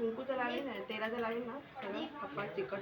कुंकूचं लावेल ना, तेलाचं लावेल ना, सगळं कपाळ चिकट.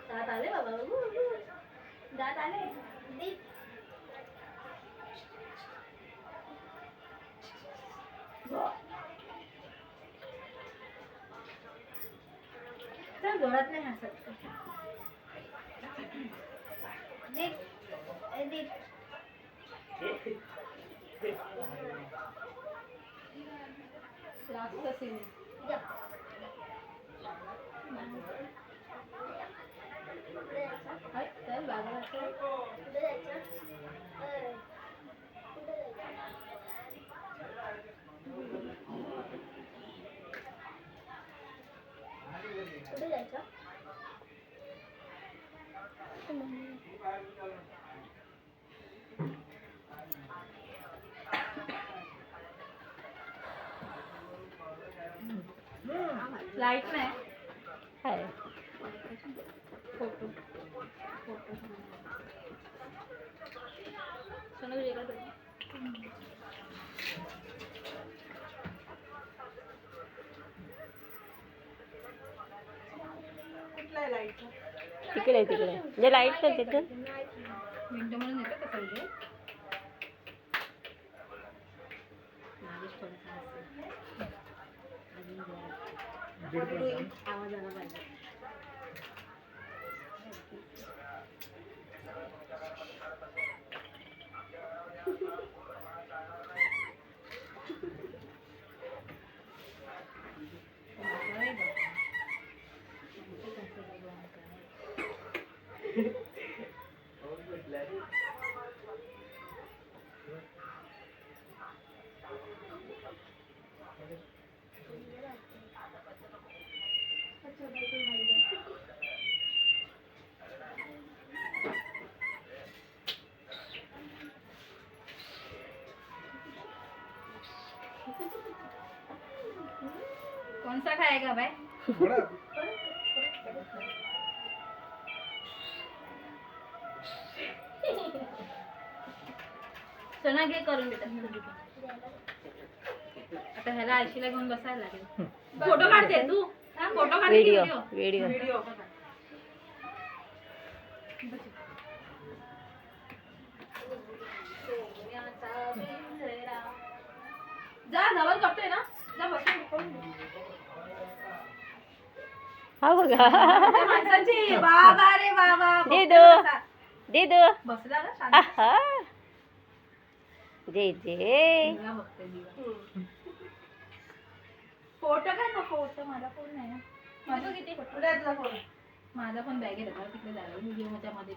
दात आले बाबा, दात आले. चल जोरात नाही हसत. लाइट में है फोटो चलो ये कर कुठला लाइट तिकडे तिकडे जे लाइट करते ते विंडो म्हणून येतं का सगळे आवाज आला पाहिजे. कौन सा खाएगा भाई? सोना घे करून बेटा. आता ह्याला आयशीला घेऊन बसायला लागेल. फोटो काढते तू. फोटो काढ. व्हिडिओ व्हिडिओ व्हिडिओ जा नवल करतोय ना. जा बसून हा बघा माणसाची बाबा रे बाबा. दीदू दीदू बसला ना शांत. जे जे फोटो काय ना फोटो माझा फोन नाही ना. माझा किती फोटो द्यायचा फोन. माझा पण बॅगेत होता तिकडे झाला व्हिडिओ मध्ये मध्ये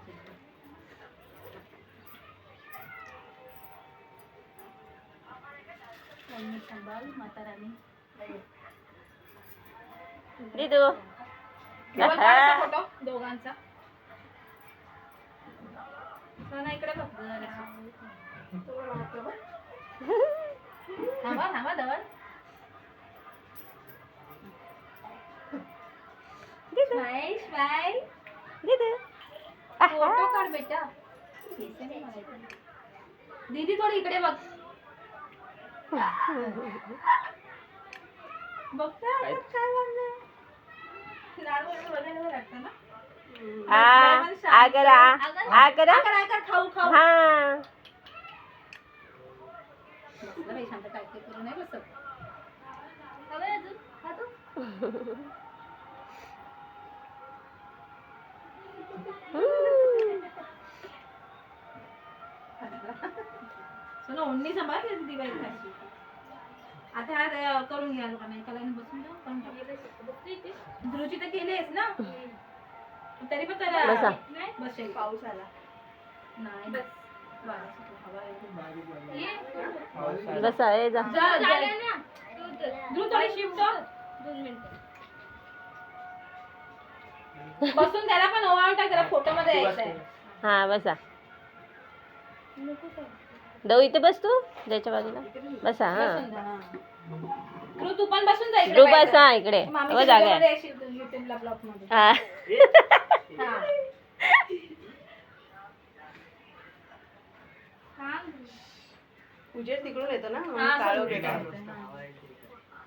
सांभाळ माता राणी. दीदू फोटो दोघांचा. सोना इकडे बघ. थांबा थांबा धवल. Smile smile. दीदू फोटो काढ बेटा. दीदी थोडी इकडे बघ. बघता काय म्हणलं. खाऊ खाऊ हा शांत काय करू नाही बसत. अजून खातो. चलो ओढणी सांभाळ दिवाळी खायची. आता हा करून घ्या लोकांना एका लाईन बसून जाऊ. ध्रुवची तर केलीस ना तरी पण त्याला बसेल. पाऊस आला नाही बस. बसा ये जा. ध्रुव थोडी शिफ्ट हो. 2 मिनिटं. बसून त्याला पण ओवाळून टाक, जरा फोटो मध्ये यायचंय. हा बसा. दऊ इथे बस तू त्याच्या बाजूला बसा. हा बसून जा, हा. ध्रुव तू पण बसून जा इकडे. ध्रुव बाहेर. बसा इकडे. मामीच्या हो जागा व्हिडिओमध्ये आहे. येशील तू युट्यूबला ब्लॉग मध्ये. हा. हा. उजेड तिकडून येतो ना हा, काळं समजलं, वेगळं. समजलं, हा.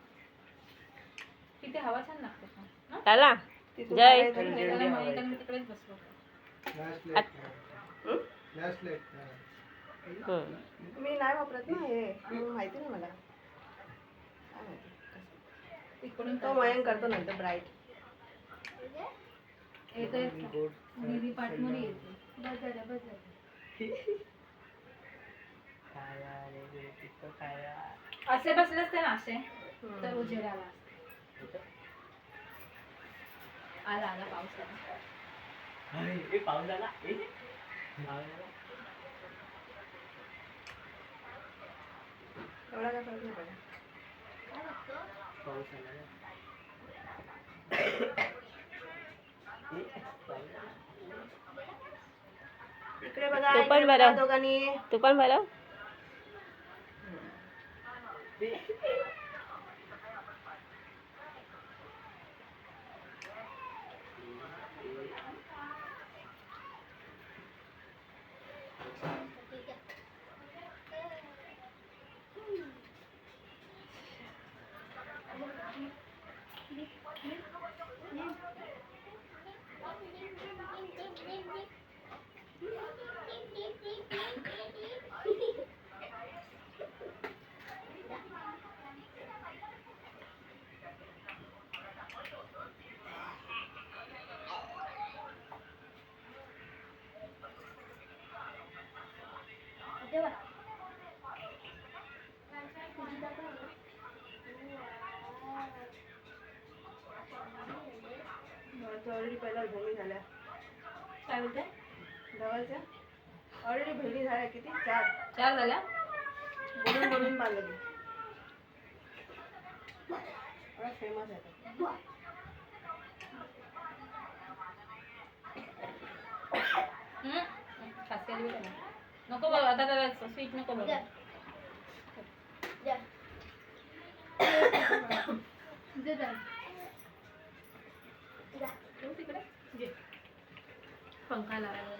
तिथे हवा छान लागते पण. हा? चला तिथून जय. बाहेर येतो. त्याला मग मी तिकडेच बसलो. मी नाही वापरत ना हे माहिती नाही मला काय माहिती कसं. तिकडून तो मयंक करतो नंतर ब्राईट. येतोय दीदी पाठमोरी येते. बस झालं, बस झालं. असे बसले असते ना असे तर उजेड आला असता. आला आला पाऊस आला. एवढा काय फरक नाही पडला. इकडे बघा, तो पण इकडे बघा बरं. दोघांनी. तू पण बरं. ऑलरेडी पहिला बहिणी झाल्या. काय बोलते? धवलच्या ऑलरेडी बहिणी झाल्या किती 4 झाल्या. बोलून बोलून बांधली. फेमस आहे तो. खास केली बरं. नको बघ आता, त्याला स्वीट नको बघ. तिकडे पंखा लावायला